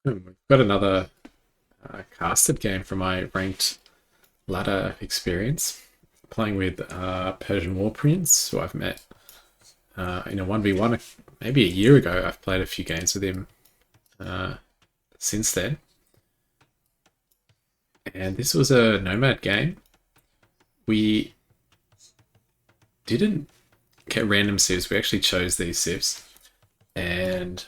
We've got another casted game from my ranked ladder experience, playing with Persian War Prince, who I've met in a 1v1 maybe a year ago. I've played a few games with him uh, since then. And this was a nomad game. We didn't get random civs, we actually chose these civs. And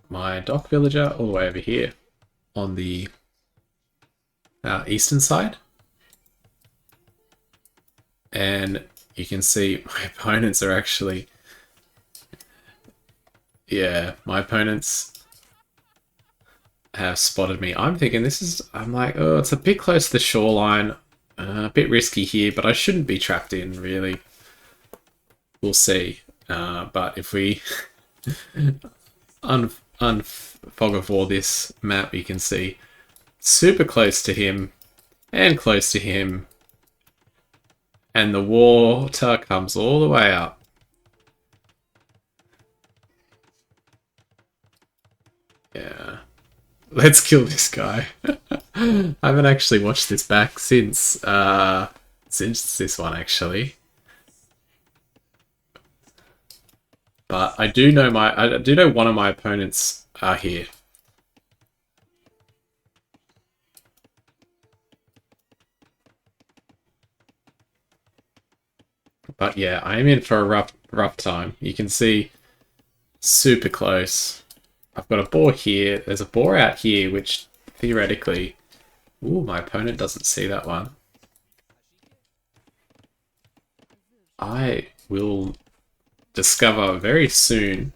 my dock villager all the way over here on the eastern side. And you can see my opponents are actually, yeah, my opponents have spotted me. I'm thinking I'm like, oh, it's a bit close to the shoreline, a bit risky here, but I shouldn't be trapped in, really. We'll see. But if we fog of war this map, you can see super close to him and close to him, and the water comes all the way up. Yeah. Let's kill this guy. I haven't actually watched this back since this one actually. But I do know one of my opponents are here. But yeah, I am in for a rough time. You can see super close. I've got a boar here. There's a boar out here, which theoretically... Ooh, my opponent doesn't see that one. I will discover very soon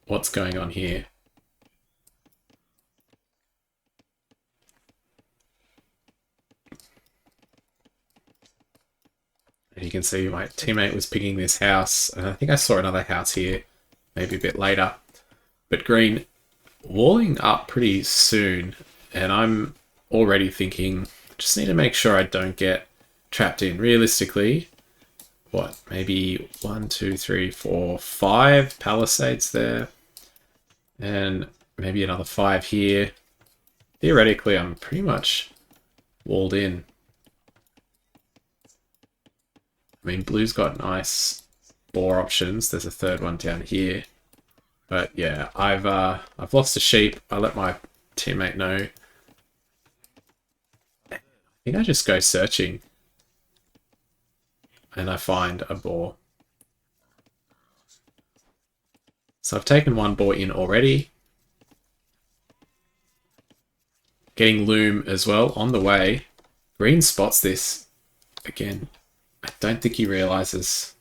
what's going on here. And you can see my teammate was picking this house, and I think I saw another house here, maybe a bit later. But green walling up pretty soon, and I'm already thinking, just need to make sure I don't get trapped in. Realistically, what, maybe 1, 2, 3, 4, 5 palisades there, and maybe another 5 here. Theoretically, I'm pretty much walled in. I mean, blue's got nice boar options. There's a third one down here. But yeah, I've lost a sheep. I let my teammate know. I think I just go searching, and I find a boar. So I've taken one boar in already. Getting loom as well on the way. Green spots this. Again, I don't think he realizes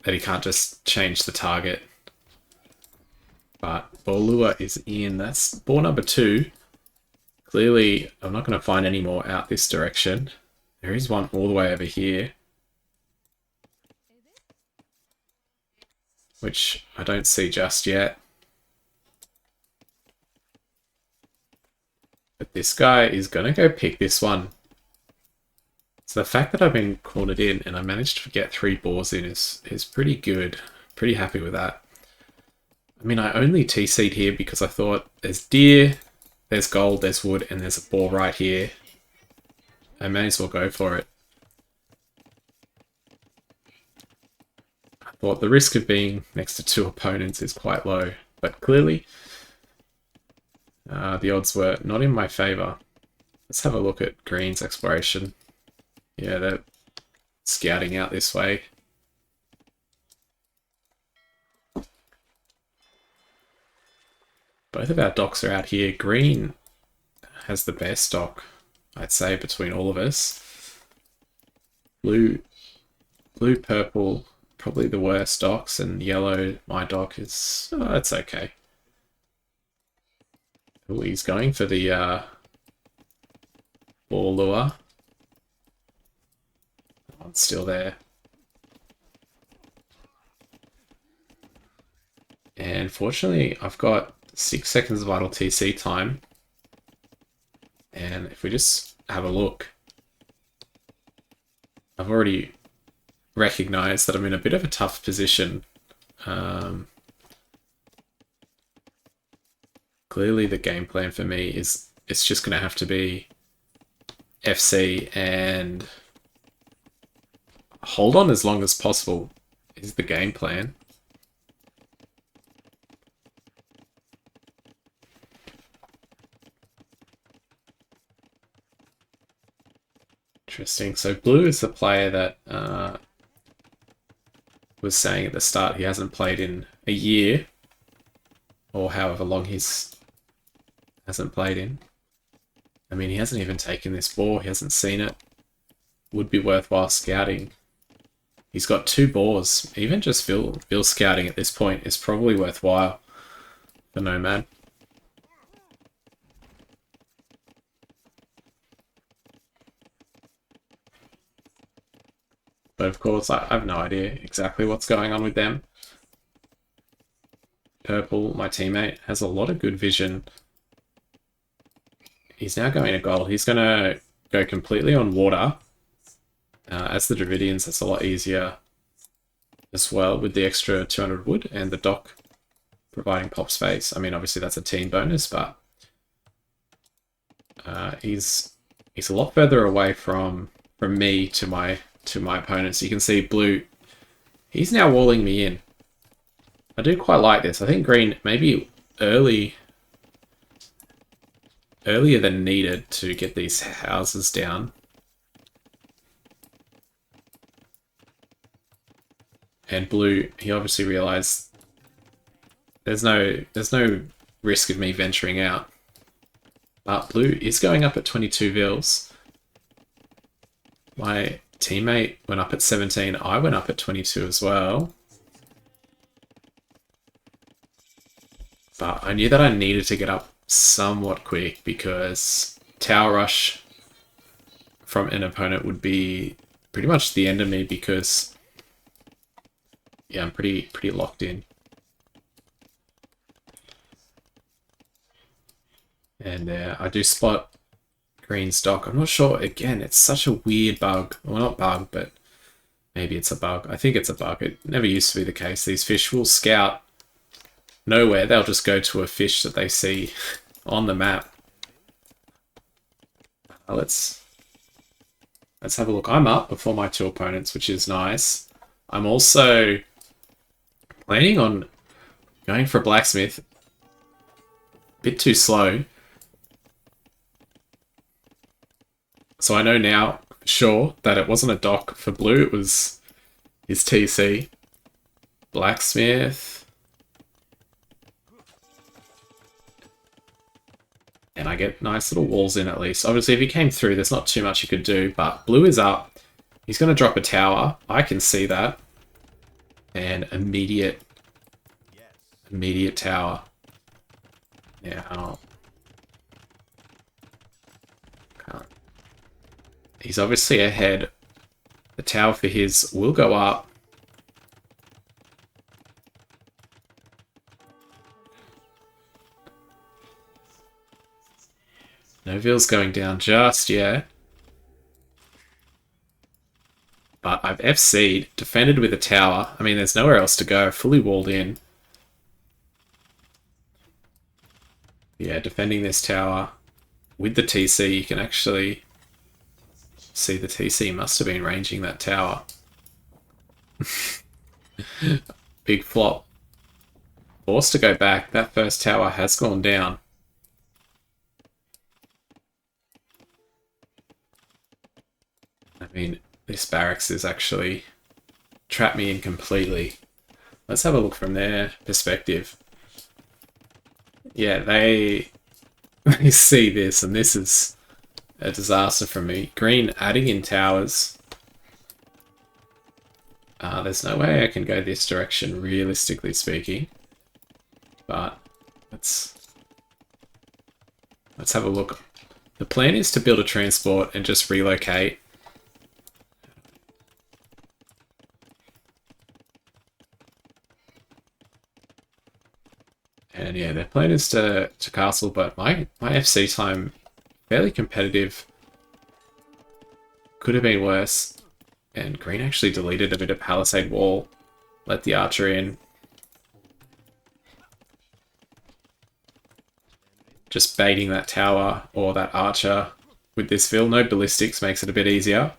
that he can't just change the target. But Bolua is in. That's boar number 2. Clearly, I'm not going to find any more out this direction. There is one all the way over here, which I don't see just yet. But this guy is going to go pick this one. So the fact that I've been cornered in and I managed to get 3 boars in is pretty good. Pretty happy with that. I mean, I only TC'd here because I thought there's deer, there's gold, there's wood, and there's a boar right here. I may as well go for it. I thought the risk of being next to 2 opponents is quite low, but clearly the odds were not in my favour. Let's have a look at green's exploration. Yeah, they're scouting out this way. Both of our docks are out here. Green has the best dock, I'd say, between all of us. Blue, purple, probably the worst docks, and yellow, my dock is, oh, it's okay. Ooh, he's going for the ball lure. Oh, it's still there. And fortunately, I've got 6 seconds of idle TC time. And if we just have a look, I've already recognize that I'm in a bit of a tough position. Clearly the game plan for me is it's just going to have to be FC and hold on as long as possible is the game plan. Interesting. So blue is the player that was saying at the start he hasn't played in a year, or however long he's hasn't played in. I mean, he hasn't even taken this boar. He hasn't seen it. Would be worthwhile scouting. He's got 2 boars. Even just Bill scouting at this point is probably worthwhile for Nomad. But of course, I have no idea exactly what's going on with them. Purple, my teammate, has a lot of good vision. He's now going to gold. He's going to go completely on water. As the Dravidians, that's a lot easier as well with the extra 200 wood and the dock providing pop space. I mean, obviously that's a team bonus, but he's a lot further away from me to my opponents. You can see blue, he's now walling me in. I do quite like this. I think green maybe earlier than needed to get these houses down. And blue, he obviously realized there's no risk of me venturing out. But blue is going up at 22 vils. My teammate went up at 17. I went up at 22 as well. But I knew that I needed to get up somewhat quick because tower rush from an opponent would be pretty much the end of me because yeah, I'm pretty locked in. And I do spot green stock. I'm not sure. Again, it's such a weird bug. Well, not bug, but maybe it's a bug. I think it's a bug. It never used to be the case. These fish will scout nowhere. They'll just go to a fish that they see on the map. Let's have a look. I'm up before my 2 opponents, which is nice. I'm also planning on going for a blacksmith. A bit too slow. So I know now, for sure, that it wasn't a dock for blue, it was his TC. Blacksmith. And I get nice little walls in at least. Obviously, if he came through, there's not too much he could do, but blue is up. He's going to drop a tower. I can see that. And immediate tower. Yeah, he's obviously ahead. The tower for his will go up. No Ville's going down just yet. But I've FC'd, defended with a tower. I mean, there's nowhere else to go. Fully walled in. Yeah, defending this tower with the TC, you can actually see the TC must have been ranging that tower. Big flop. Forced to go back. That first tower has gone down. I mean, this barracks is actually trapped me in completely. Let's have a look from their perspective. Yeah, they see this, and this is a disaster for me. Green adding in towers. There's no way I can go this direction, realistically speaking. But let's have a look. The plan is to build a transport and just relocate. And yeah, their plan is to castle, but my FC time, fairly competitive. Could have been worse. And green actually deleted a bit of palisade wall. Let the archer in. Just baiting that tower or that archer with this fill. No ballistics makes it a bit easier.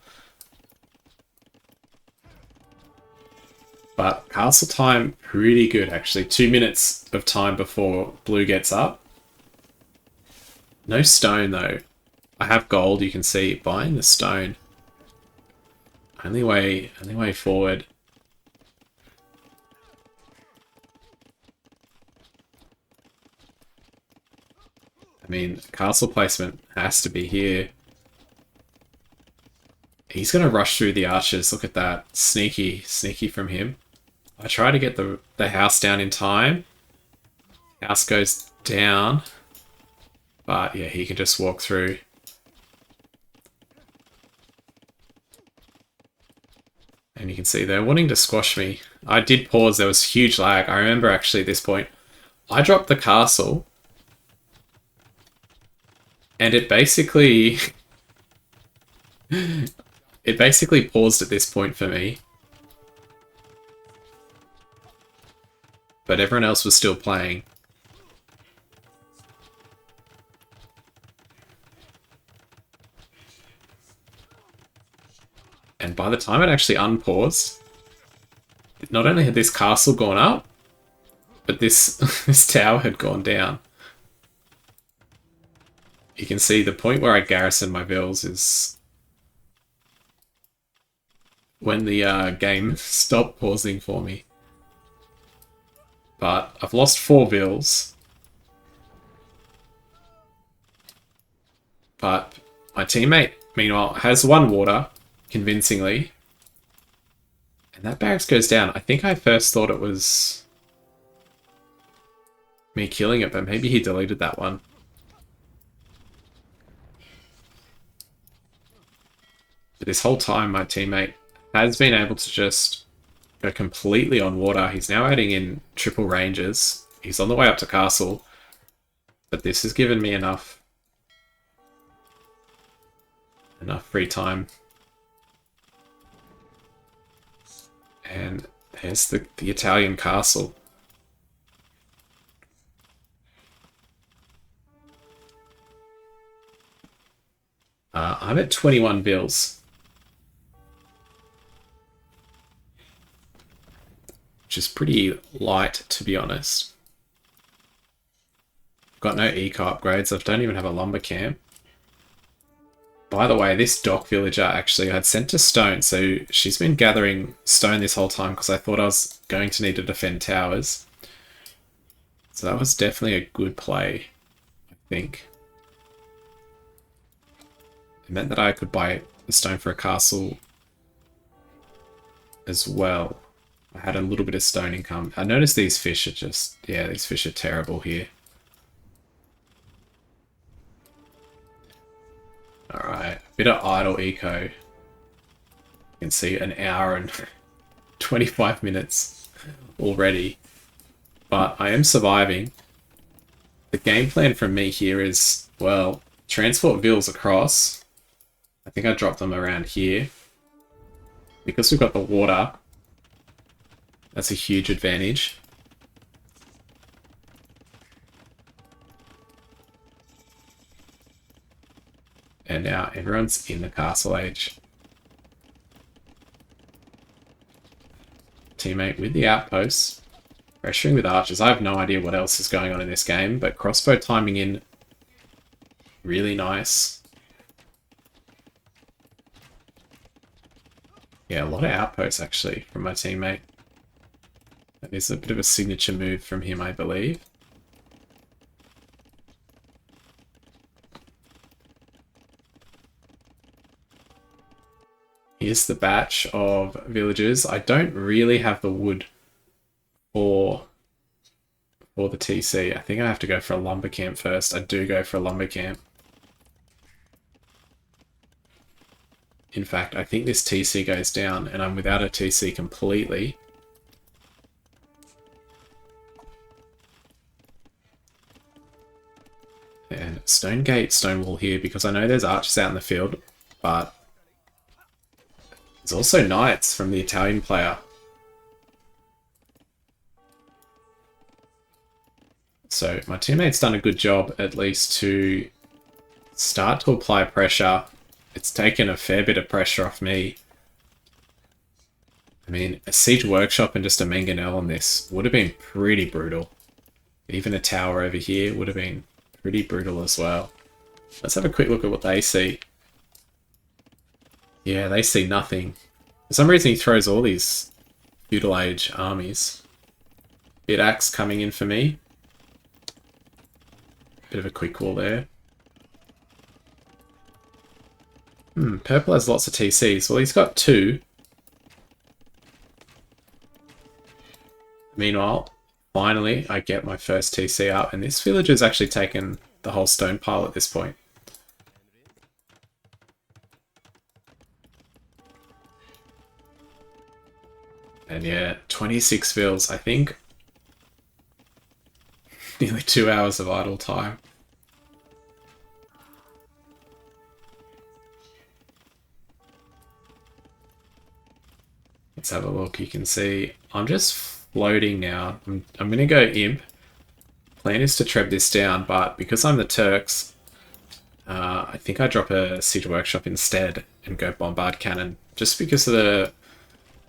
But castle time, pretty good actually. 2 minutes of time before blue gets up. No stone though. I have gold, you can see, buying the stone. Only way forward. I mean, castle placement has to be here. He's going to rush through the archers. Look at that. Sneaky from him. I try to get the house down in time. House goes down. But yeah, he can just walk through. And you can see they're wanting to squash me. I did pause. There was huge lag. I remember actually at this point, I dropped the castle. And it basically... it basically paused at this point for me. But everyone else was still playing. And by the time it actually unpaused, not only had this castle gone up, but this this tower had gone down. You can see the point where I garrison my vills is when the game stopped pausing for me. But I've lost 4 vills. But my teammate, meanwhile, has 1 water, convincingly. And that barracks goes down. I think I first thought it was me killing it, but maybe he deleted that one. But this whole time, my teammate has been able to just go completely on water. He's now adding in triple ranges. He's on the way up to castle. But this has given me enough free time. And there's the Italian castle. I'm at 21 bills. Which is pretty light, to be honest. Got no eco upgrades. I don't even have a lumber camp. By the way, this dock villager actually I'd sent to stone, so she's been gathering stone this whole time because I thought I was going to need to defend towers. So that was definitely a good play, I think. It meant that I could buy the stone for a castle as well. I had a little bit of stone income. I noticed these fish are just... yeah, these fish are terrible here. Alright, bit of idle eco. You can see an hour and 25 minutes already. But I am surviving. The game plan from me here is, well, transport vills across. I think I dropped them around here. Because we've got the water, that's a huge advantage. And now everyone's in the castle age. Teammate with the outposts. Pressuring with archers. I have no idea what else is going on in this game, but crossbow timing in really nice. Yeah, a lot of outposts actually from my teammate. That is a bit of a signature move from him, I believe. Here's the batch of villagers. I don't really have the wood for the TC. I think I have to go for a lumber camp first. I do go for a lumber camp. In fact, I think this TC goes down and I'm without a TC completely. And stone gate, stone wall here because I know there's archers out in the field, but There's also knights from the Italian player. So my teammate's done a good job, at least, to start to apply pressure. It's taken a fair bit of pressure off me. I mean, a siege workshop and just a mangonel on this would have been pretty brutal. Even a tower over here would have been pretty brutal as well. Let's have a quick look at what they see. Yeah, they see nothing. For some reason he throws all these feudal age armies. Bit axe coming in for me. Bit of a quick wall there. Purple has lots of TCs. Well, he's got 2. Meanwhile, finally, I get my first TC up, and this villager's actually taken the whole stone pile at this point. And yeah, 26 vills, I think. Nearly 2 hours of idle time. Let's have a look. You can see I'm just floating now. I'm going to go imp. Plan is to treb this down, but because I'm the Turks, I think I drop a siege workshop instead and go bombard cannon, just because of the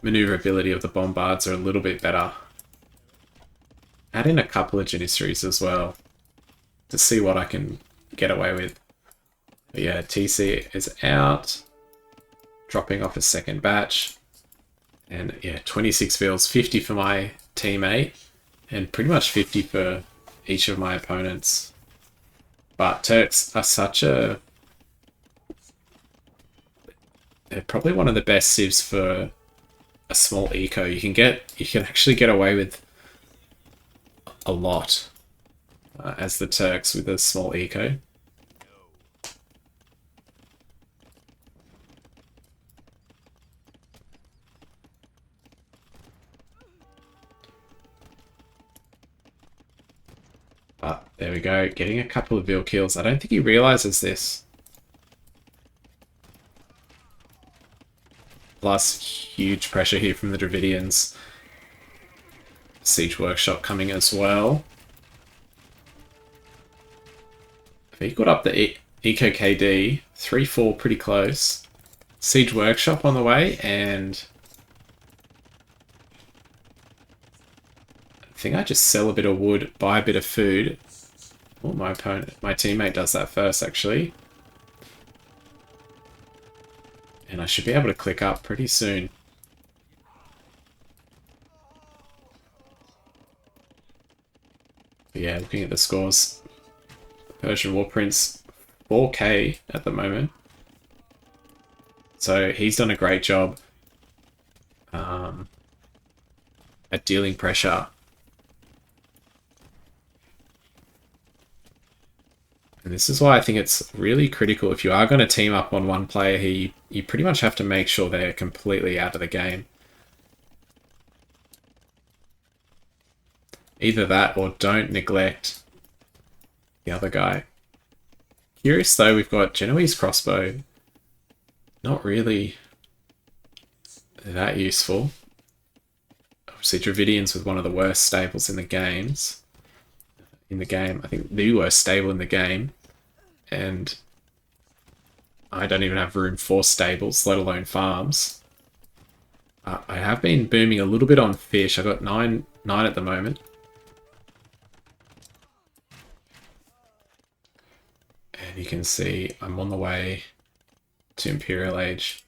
maneuverability of the bombards are a little bit better. Add in a couple of Janissaries as well to see what I can get away with. But yeah, TC is out, dropping off a second batch. And yeah, 26 vills, 50 for my teammate, and pretty much 50 for each of my opponents. But Turks are such a... They're probably one of the best civs for a small eco. You can actually get away with a lot as the Turks with a small eco. But there we go, getting a couple of Vill kills. I don't think he realizes this. Plus, huge pressure here from the Dravidians. Siege Workshop coming as well. He got up the Eco KD, 3-4 pretty close. Siege Workshop on the way, and I think I just sell a bit of wood, buy a bit of food. Oh, my teammate does that first, actually. And I should be able to click up pretty soon. But yeah, looking at the scores. Persian War Prince, 4k at the moment. So he's done a great job at dealing pressure. And this is why I think it's really critical. If you are going to team up on one player here, you pretty much have to make sure they're completely out of the game. Either that or don't neglect the other guy. Curious though, we've got Genoese crossbow. Not really that useful. Obviously Dravidians with one of the worst stables in the games. I think the worst stable in the game. And I don't even have room for stables, let alone farms. I have been booming a little bit on fish. I've got 9 at the moment. And you can see I'm on the way to Imperial Age.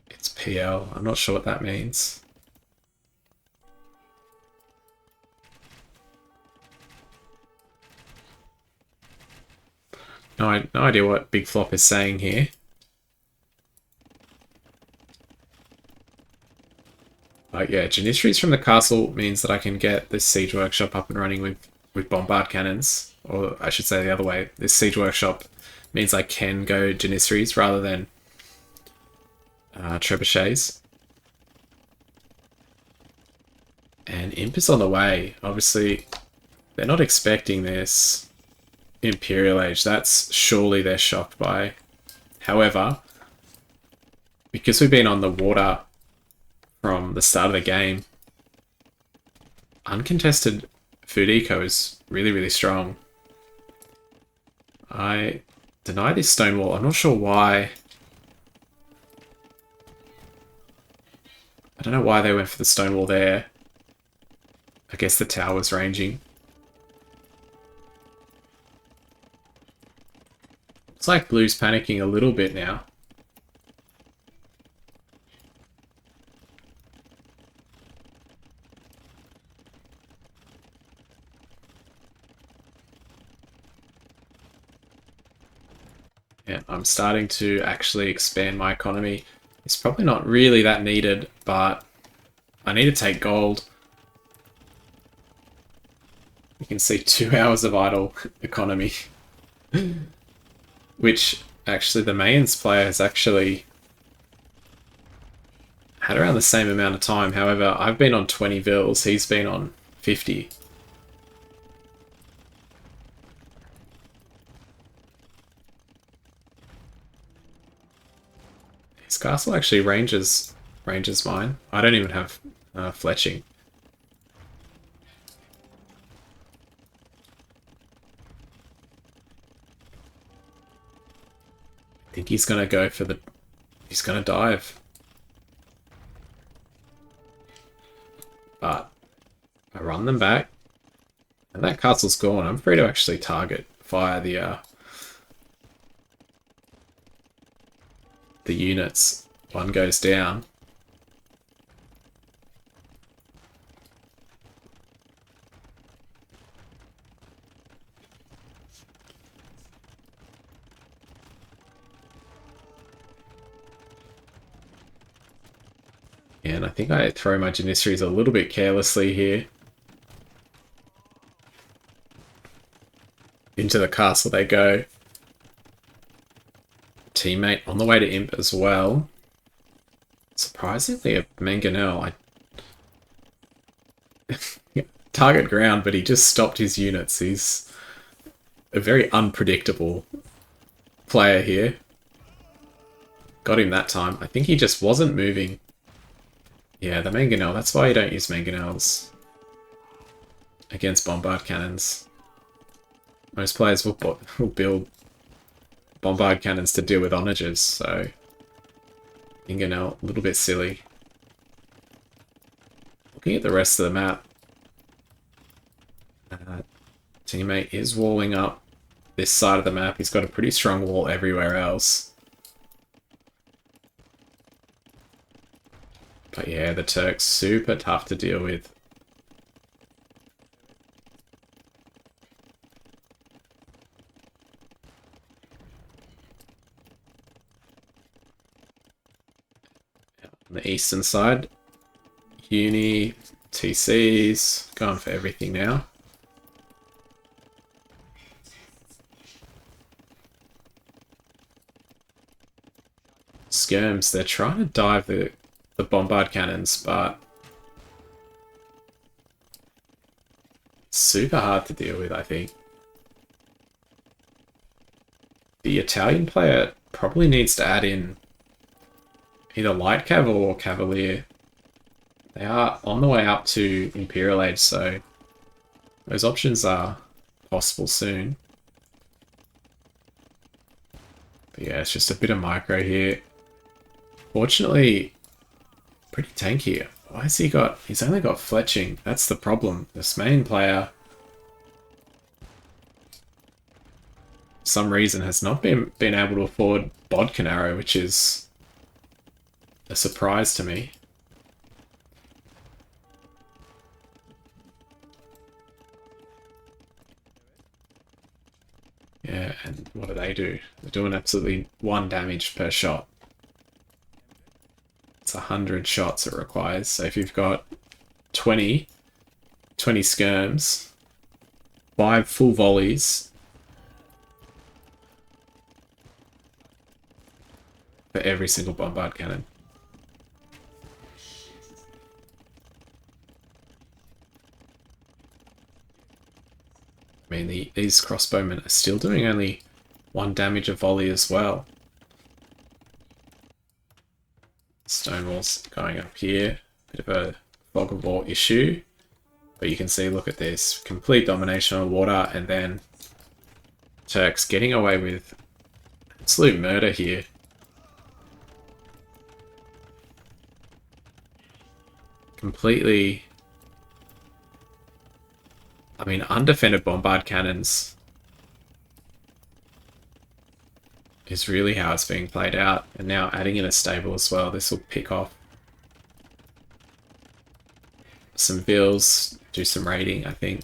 It's PL. I'm not sure what that means. No idea what Big Flop is saying here. But yeah, Janissaries from the castle means that I can get this siege workshop up and running with bombard cannons. Or I should say the other way. This siege workshop means I can go Janissaries rather than trebuchets. And Imp is on the way. Obviously, they're not expecting this Imperial Age. That's surely they're shocked by However, because we've been on the water from the start of the game, uncontested food eco is really, really strong. I deny this stone wall. I'm not sure why. I don't know why they went for the stone wall there. I guess the tower's ranging. It's like Blue's panicking a little bit now. Yeah, I'm starting to actually expand my economy. It's probably not really that needed, but I need to take gold. You can see 2 hours of idle economy. Which, actually, the Mayans player has actually had around the same amount of time. However, I've been on 20 vills, he's been on 50. His castle actually ranges mine. I don't even have fletching. I think he's gonna go for the... He's gonna dive. But I run them back. And that castle's gone. I'm free to actually target fire the units. One goes down. And I think I throw my Janissaries a little bit carelessly here. Into the castle they go. Teammate on the way to Imp as well. Surprisingly, a Mangonel. Target ground, but he just stopped his units. He's a very unpredictable player here. Got him that time. I think he just wasn't moving. Yeah, the Mangonel. That's why you don't use Mangonels against bombard cannons. Most players will build bombard cannons to deal with onagers, so Mangonel, a little bit silly. Looking at the rest of the map, teammate is walling up this side of the map. He's got a pretty strong wall everywhere else. But yeah, the Turks, super tough to deal with. On the eastern side, Uni, TCs, going for everything now. Skirms, they're trying to dive the bombard cannons, but super hard to deal with, I think. The Italian player probably needs to add in either light cav or cavalier. They are on the way up to Imperial Age, so those options are possible soon. But yeah, it's just a bit of micro here. Fortunately, pretty tanky. Why has he got... He's only got fletching. That's the problem. This main player, for some reason, has not been able to afford Bodkin Arrow, which is a surprise to me. Yeah, and what do? They're doing absolutely 1 damage per shot. It's 100 shots it requires. So if you've got 20 skirms, 5 full volleys for every single bombard cannon. I mean, these crossbowmen are still doing only 1 damage a volley as well. Stone walls going up here. Bit of a fog of war issue. But you can see, look at this. Complete domination on water, and then Turks getting away with absolute murder here. Completely... I mean, undefended bombard cannons is really how it's being played out. And now adding in a stable as well. This will pick off some bills, do some raiding, I think.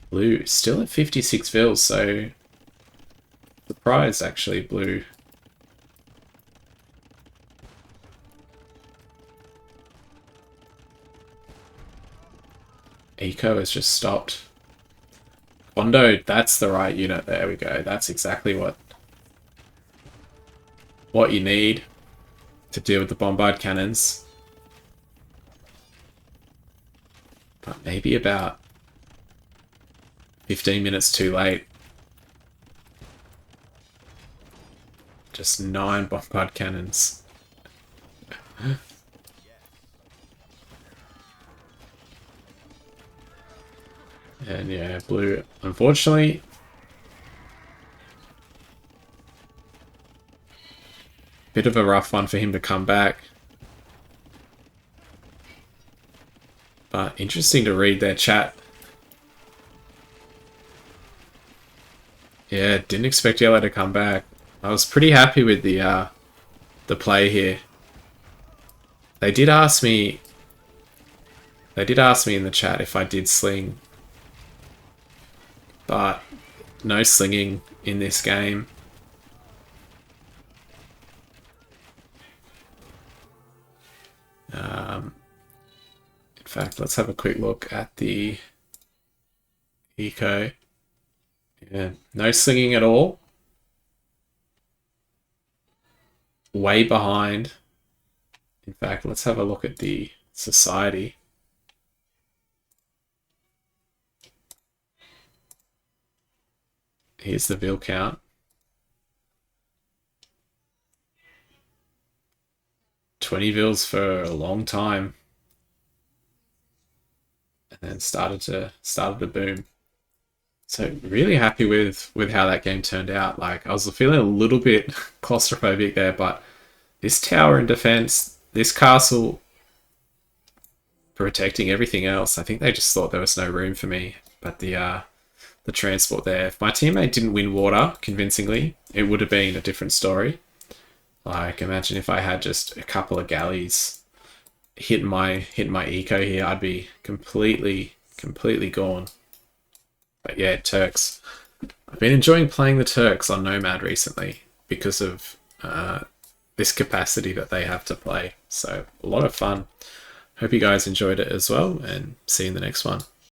Blue still at 56 vills, so surprised actually, blue. Eco has just stopped. Bondo, that's the right unit. There we go. That's exactly what you need to deal with the bombard cannons. But maybe about 15 minutes too late. Just 9 bombard cannons. And yeah, blue, unfortunately, bit of a rough one for him to come back. But interesting to read their chat. Yeah, didn't expect Yellow to come back. I was pretty happy with the play here. They did ask me in the chat if I did sling. But no slinging in this game. In fact, let's have a quick look at the eco. Yeah, no slinging at all. Way behind. In fact, let's have a look at the society. Here's the bill count. 20 vills for a long time. And then started to boom. So really happy with how that game turned out. Like, I was feeling a little bit claustrophobic there, but this tower in defense, this castle protecting everything else, I think they just thought there was no room for me. But the transport there, if my teammate didn't win water convincingly, it would have been a different story. Like, imagine if I had just a couple of galleys hitting my eco here, I'd be completely gone. But yeah, Turks. I've been enjoying playing the Turks on Nomad recently because of this capacity that they have to play. So a lot of fun. Hope you guys enjoyed it as well, and see you in the next one.